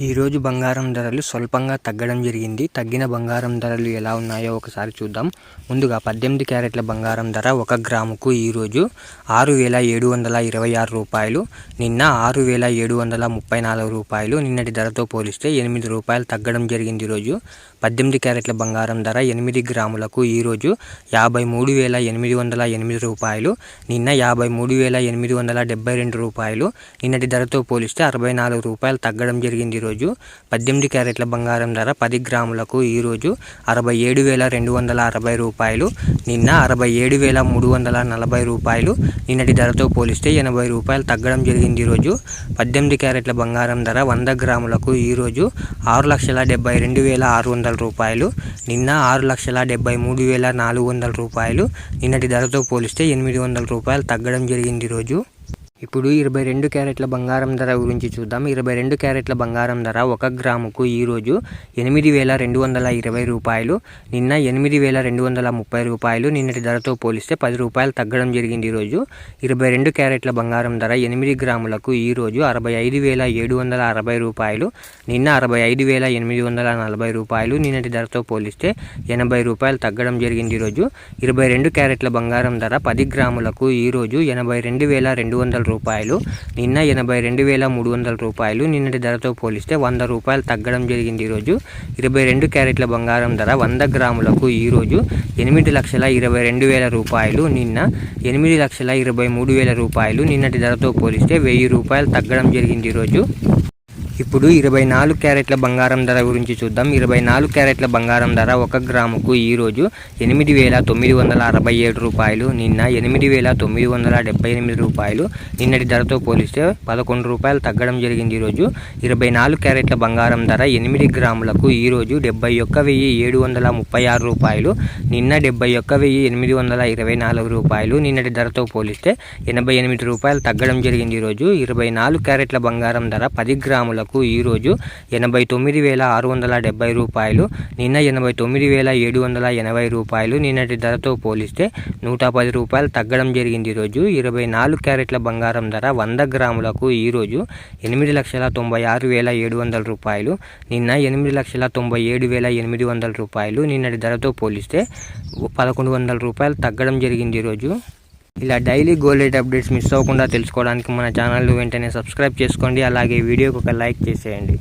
ఈరోజు బంగారం ధరలు స్వల్పంగా తగ్గడం జరిగింది. తగ్గిన బంగారం ధరలు ఎలా ఉన్నాయో ఒకసారి చూద్దాం. ముందుగా 18 క్యారెట్ల బంగారం ధర 1 గ్రాముకు ఈరోజు 6,726 రూపాయలు, నిన్న 6,734 రూపాయలు. నిన్నటి ధరతో పోలిస్తే 8 రూపాయలు తగ్గడం జరిగింది. ఈరోజు 18 క్యారెట్ల బంగారం ధర 8 గ్రాములకు ఈరోజు 53,808 రూపాయలు, నిన్న 53,872 రూపాయలు. నిన్నటి ధరతో పోలిస్తే 64 రూపాయలు తగ్గడం జరిగింది. ఈరోజు 18 క్యారెట్ల బంగారం ధర 10 గ్రాములకు ఈరోజు 67,260 రూపాయలు, నిన్న 67,340 రూపాయలు. నిన్నటి ధరతో పోలిస్తే 80 రూపాయలు తగ్గడం జరిగింది. ఈరోజు 18 క్యారెట్ల బంగారం ధర 100 గ్రాములకు ఈరోజు 6,72,600 రూపాయలు, నిన్న 6,73,400 రూపాయలు. నిన్నటి ధరతో పోలిస్తే 800 రూపాయలు తగ్గడం జరిగింది. ఈరోజు ఇప్పుడు 22 క్యారెట్ల బంగారం ధర గురించి చూద్దాం. 22 క్యారెట్ల బంగారం ధర 1 గ్రాముకు ఈరోజు 8,220 రూపాయలు, నిన్న 8,230 రూపాయలు. నిన్నటి ధరతో పోలిస్తే 10 రూపాయలు తగ్గడం జరిగింది. ఈరోజు 22 క్యారెట్ల బంగారం ధర 8 గ్రాములకు ఈరోజు 65,760 రూపాయలు, నిన్న 65,840 రూపాయలు. నిన్నటి ధరతో పోలిస్తే 80 రూపాయలు తగ్గడం జరిగింది. ఈరోజు 22 క్యారెట్ల బంగారం ధర 10 గ్రాములకు ఈరోజు 82,200 రూపాయలు, నిన్న 82,300 రూపాయలు. నిన్నటి ధరతో పోలిస్తే 100 రూపాయలు తగ్గడం జరిగింది. ఈరోజు 22 క్యారెట్ల బంగారం ధర 100 గ్రాములకు ఈరోజు 8,22,000 రూపాయలు, నిన్న 8,23,000 రూపాయలు. నిన్నటి ధరతో పోలిస్తే 1,000 రూపాయలు తగ్గడం జరిగింది. ఈరోజు ఇప్పుడు 24 క్యారెట్ల బంగారం ధర గురించి చూద్దాం. 24 క్యారెట్ల బంగారం ధర 1 గ్రాముకు ఈరోజు 8,967 రూపాయలు, నిన్న 8,978 రూపాయలు. నిన్నటి ధరతో పోలిస్తే 11 రూపాయలు తగ్గడం జరిగింది. ఈరోజు 24 క్యారెట్ల బంగారం ధర 8 గ్రాములకు ఈరోజు 71,736 రూపాయలు, నిన్న 71,824 రూపాయలు. నిన్నటి ధరతో పోలిస్తే 88 రూపాయలు తగ్గడం జరిగింది. ఈరోజు 24 క్యారెట్ల బంగారం ధర 10 గ్రాములకు ఈరోజు 89,670 రూపాయలు, నిన్న 89,780 రూపాయలు. నిన్నటి ధరతో పోలిస్తే 110 రూపాయలు తగ్గడం జరిగింది. ఈరోజు 24 క్యారెట్ల బంగారం ధర 100 గ్రాములకు ఈరోజు 8,96,700 రూపాయలు, నిన్న 8,97,800 రూపాయలు. నిన్నటి ధరతో పోలిస్తే 1,100 రూపాయలు తగ్గడం జరిగింది. ఈరోజు ఇలా daily gold rate updates miss అవ్వకుండా తెలుసుకోవడానికి మన ఛానల్ వెంటనే సబ్స్క్రైబ్ చేసుకోండి. అలాగే వీడియోకి ఒక లైక్ చేసేయండి.